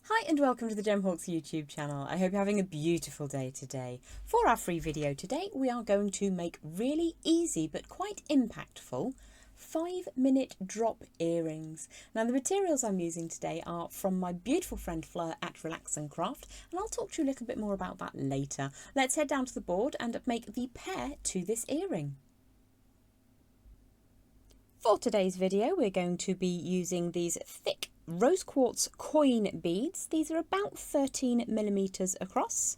Hi and welcome to the Gemhawks YouTube channel. I hope you're having a beautiful day today. For our free video today, we are going to make really easy but quite impactful 5-minute drop earrings. Now the materials I'm using today are from my beautiful friend Fleur at Relax and Craft, and I'll talk to you a little bit more about that later. Let's head down to the board and make the pair to this earring. For today's video, we're going to be using these thick rose quartz coin beads. These are about 13mm across.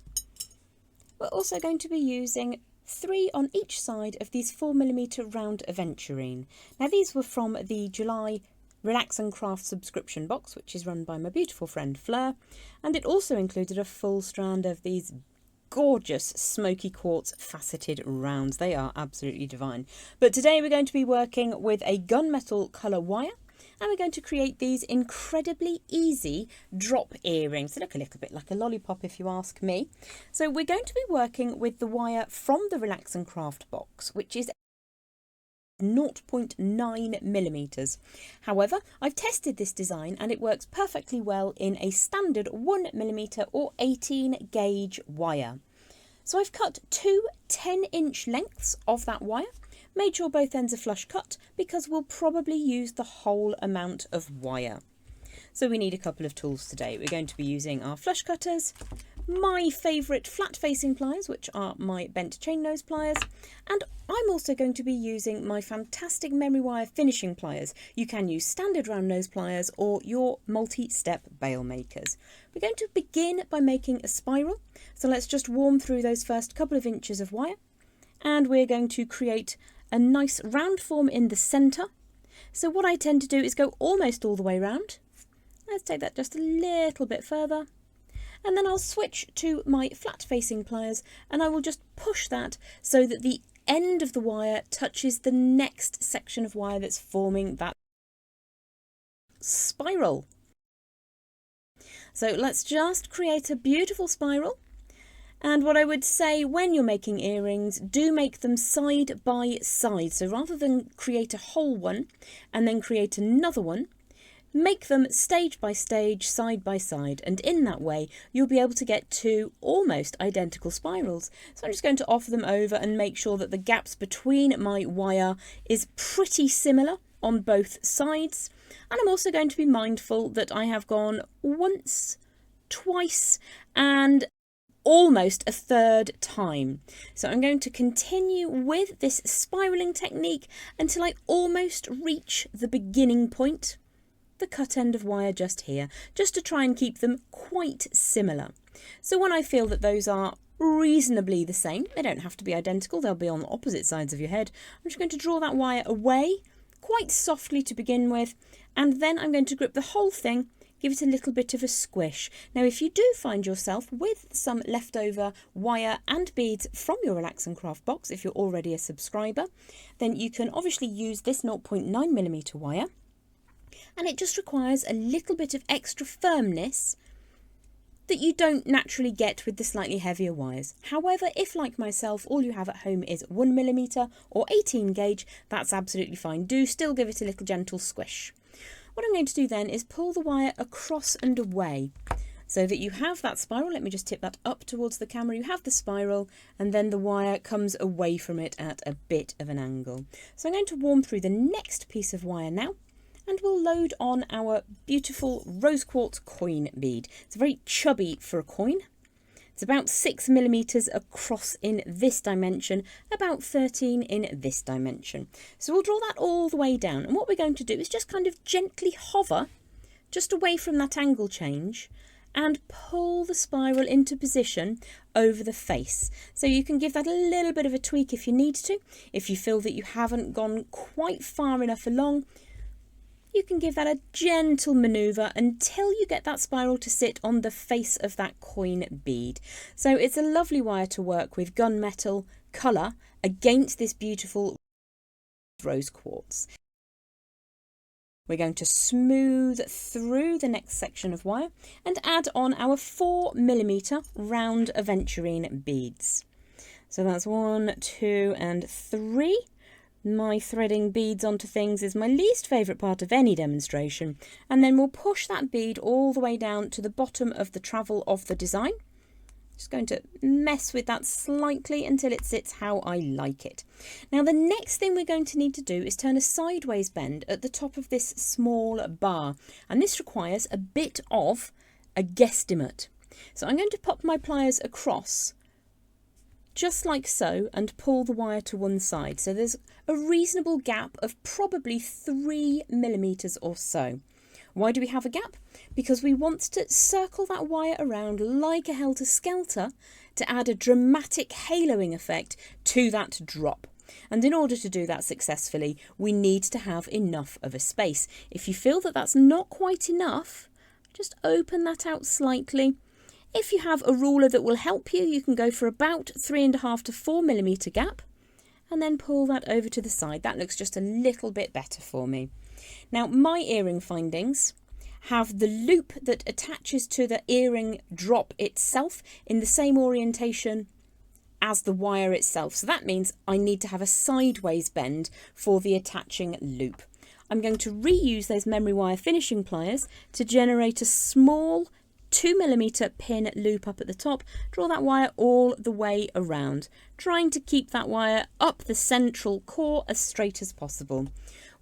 We're also going to be using 3 on each side of these 4mm round aventurine. Now these were from the July Relax and Craft subscription box, which is run by my beautiful friend Fleur, and it also included a full strand of these gorgeous smoky quartz faceted rounds. They are absolutely divine. But today we're going to be working with a gunmetal colour wire, and we're going to create these incredibly easy drop earrings. They look a little bit like a lollipop if you ask me. So we're going to be working with the wire from the Relax and Craft box, which is 0.9mm. However, I've tested this design and it works perfectly well in a standard 1mm or 18 gauge wire. So I've cut two 10-inch lengths of that wire, made sure both ends are flush cut because we'll probably use the whole amount of wire. So we need a couple of tools today. We're going to be using our flush cutters, my favourite flat facing pliers, which are my bent chain nose pliers, and I'm also going to be using my fantastic memory wire finishing pliers. You can use standard round nose pliers or your multi-step bail makers. We're going to begin by making a spiral, so let's just warm through those first couple of inches of wire, and we're going to create a nice round form in the centre. So what I tend to do is go almost all the way round. Let's take that just a little bit further. And then I'll switch to my flat facing pliers and I will just push that so that the end of the wire touches the next section of wire that's forming that spiral. So let's just create a beautiful spiral. And what I would say when you're making earrings, do make them side by side. So rather than create a whole one and then create another one, make them stage by stage, side by side, and in that way you'll be able to get two almost identical spirals. So I'm just going to offer them over and make sure that the gaps between my wire is pretty similar on both sides. And I'm also going to be mindful that I have gone once, twice, and almost a third time. So I'm going to continue with this spiraling technique until I almost reach the beginning point, the cut end of wire just here, just to try and keep them quite similar. So when I feel that those are reasonably the same, they don't have to be identical, they'll be on opposite sides of your head, I'm just going to draw that wire away quite softly to begin with, and then I'm going to grip the whole thing, give it a little bit of a squish. Now if you do find yourself with some leftover wire and beads from your Relax and Craft box, if you're already a subscriber, then you can obviously use this 0.9mm wire. And it just requires a little bit of extra firmness that you don't naturally get with the slightly heavier wires. However, if like myself, all you have at home is 1mm or 18 gauge, that's absolutely fine. Do still give it a little gentle squish. What I'm going to do then is pull the wire across and away so that you have that spiral. Let me just tip that up towards the camera. You have the spiral and then the wire comes away from it at a bit of an angle. So I'm going to warm through the next piece of wire now, and we'll load on our beautiful rose quartz coin bead. It's very chubby for a coin. It's about 6mm across in this dimension, about 13 in this dimension. So we'll draw that all the way down. And what we're going to do is just kind of gently hover just away from that angle change and pull the spiral into position over the face. So you can give that a little bit of a tweak if you need to. If you feel that you haven't gone quite far enough along, you can give that a gentle manoeuvre until you get that spiral to sit on the face of that coin bead. So it's a lovely wire to work with, gunmetal colour against this beautiful rose quartz. We're going to smooth through the next section of wire and add on our 4mm round aventurine beads. So that's 1, 2 and 3 My threading beads onto things is my least favourite part of any demonstration. And then we'll push that bead all the way down to the bottom of the travel of the design. Just going to mess with that slightly until it sits how I like it. Now the next thing we're going to need to do is turn a sideways bend at the top of this small bar, and this requires a bit of a guesstimate. So I'm going to pop my pliers across just like so and pull the wire to one side. So there's a reasonable gap of probably 3 millimeters or so. Why do we have a gap? Because we want to circle that wire around like a helter-skelter to add a dramatic haloing effect to that drop. And in order to do that successfully, we need to have enough of a space. If you feel that that's not quite enough, just open that out slightly. If you have a ruler that will help you, you can go for about 3.5 to 4 millimeter gap and then pull that over to the side. That looks just a little bit better for me. Now my earring findings have the loop that attaches to the earring drop itself in the same orientation as the wire itself. So that means I need to have a sideways bend for the attaching loop. I'm going to reuse those memory wire finishing pliers to generate a small 2 millimeter pin loop up at the top. Draw that wire all the way around, trying to keep that wire up the central core as straight as possible.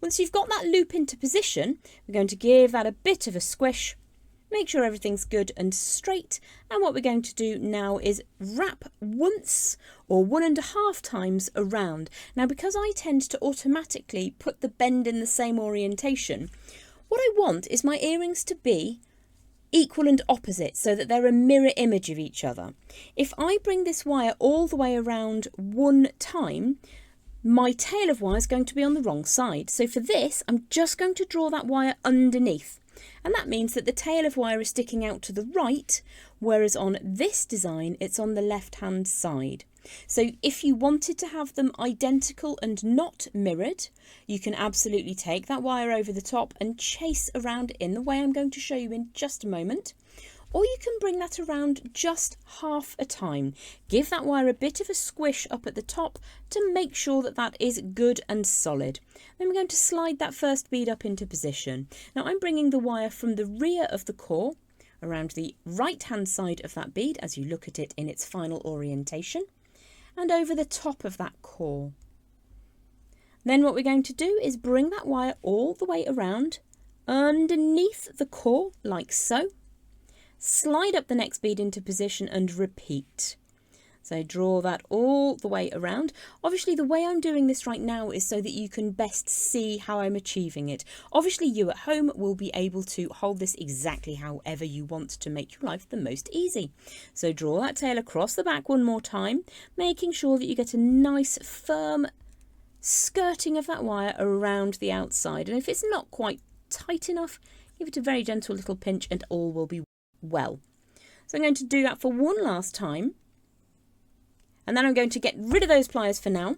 Once you've got that loop into position, we're going to give that a bit of a squish, make sure everything's good and straight, and what we're going to do now is wrap once or 1.5 times around. Now because I tend to automatically put the bend in the same orientation, what I want is my earrings to be equal and opposite so that they're a mirror image of each other. If I bring this wire all the way around one time, my tail of wire is going to be on the wrong side. So for this, I'm just going to draw that wire underneath. And that means that the tail of wire is sticking out to the right, whereas on this design, it's on the left-hand side. So if you wanted to have them identical and not mirrored, you can absolutely take that wire over the top and chase around in the way I'm going to show you in just a moment. Or you can bring that around just half a time. Give that wire a bit of a squish up at the top to make sure that that is good and solid. Then we're going to slide that first bead up into position. Now I'm bringing the wire from the rear of the core around the right hand side of that bead as you look at it in its final orientation and over the top of that core. Then what we're going to do is bring that wire all the way around underneath the core like so. Slide up the next bead into position and repeat. So draw that all the way around. Obviously the way I'm doing this right now is so that you can best see how I'm achieving it. Obviously you at home will be able to hold this exactly however you want to make your life the most easy. So draw that tail across the back one more time, making sure that you get a nice firm skirting of that wire around the outside. And if it's not quite tight enough, give it a very gentle little pinch and all will be well. So I'm going to do that for one last time, and then I'm going to get rid of those pliers for now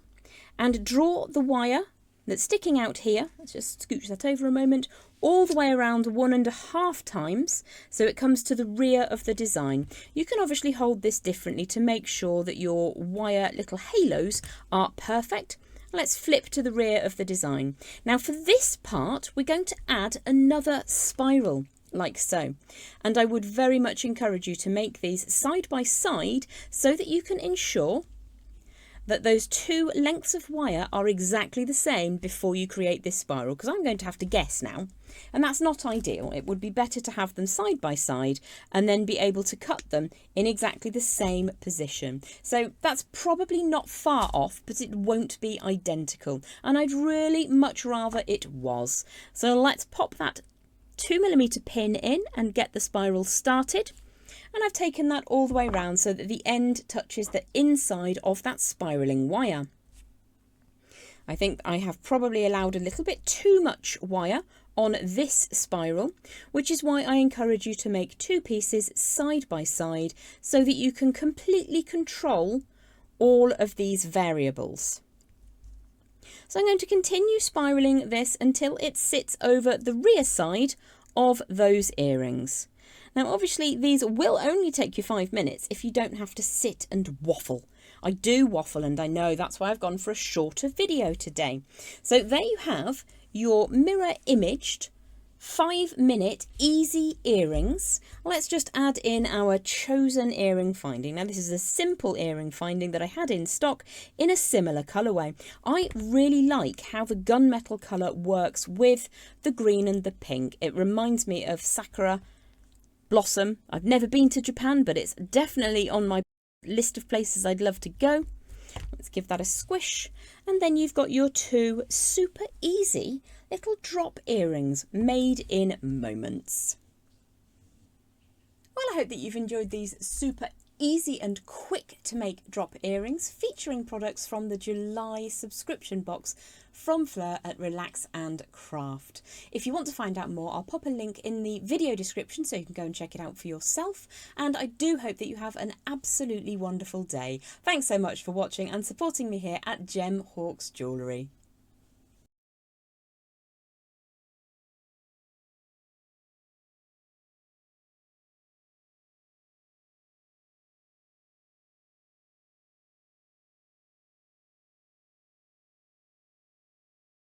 and draw the wire that's sticking out here. Let's just scooch that over a moment, all the way around 1.5 times so it comes to the rear of the design. You can obviously hold this differently to make sure that your wire little halos are perfect. Let's flip to the rear of the design. Now for this part we're going to add another spiral like so, and I would very much encourage you to make these side by side so that you can ensure that those two lengths of wire are exactly the same before you create this spiral, because I'm going to have to guess now, and that's not ideal. It would be better to have them side by side and then be able to cut them in exactly the same position. So that's probably not far off, but it won't be identical, and I'd really much rather it was. So let's pop that 2 millimeter pin in and get the spiral started. And I've taken that all the way around so that the end touches the inside of that spiraling wire. I think I have probably allowed a little bit too much wire on this spiral, which is why I encourage you to make two pieces side by side so that you can completely control all of these variables. So I'm going to continue spiraling this until it sits over the rear side of those earrings. Now obviously these will only take you 5 minutes if you don't have to sit and waffle. I do waffle, and I know that's why I've gone for a shorter video today. So there you have your mirror imaged 5-minute easy earrings. Let's just add in our chosen earring finding. Now this is a simple earring finding that I had in stock in a similar colourway. I really like how the gunmetal colour works with the green and the pink. It reminds me of Sakura Blossom. I've never been to Japan, but it's definitely on my list of places I'd love to go. Let's give that a squish. And then you've got your 2 super easy little drop earrings made in moments. Well, I hope that you've enjoyed these super easy and quick to make drop earrings featuring products from the July subscription box from Fleur at Relax and Craft. If you want to find out more, I'll pop a link in the video description so you can go and check it out for yourself. And I do hope that you have an absolutely wonderful day. Thanks so much for watching and supporting me here at Gem Hawkes Jewellery.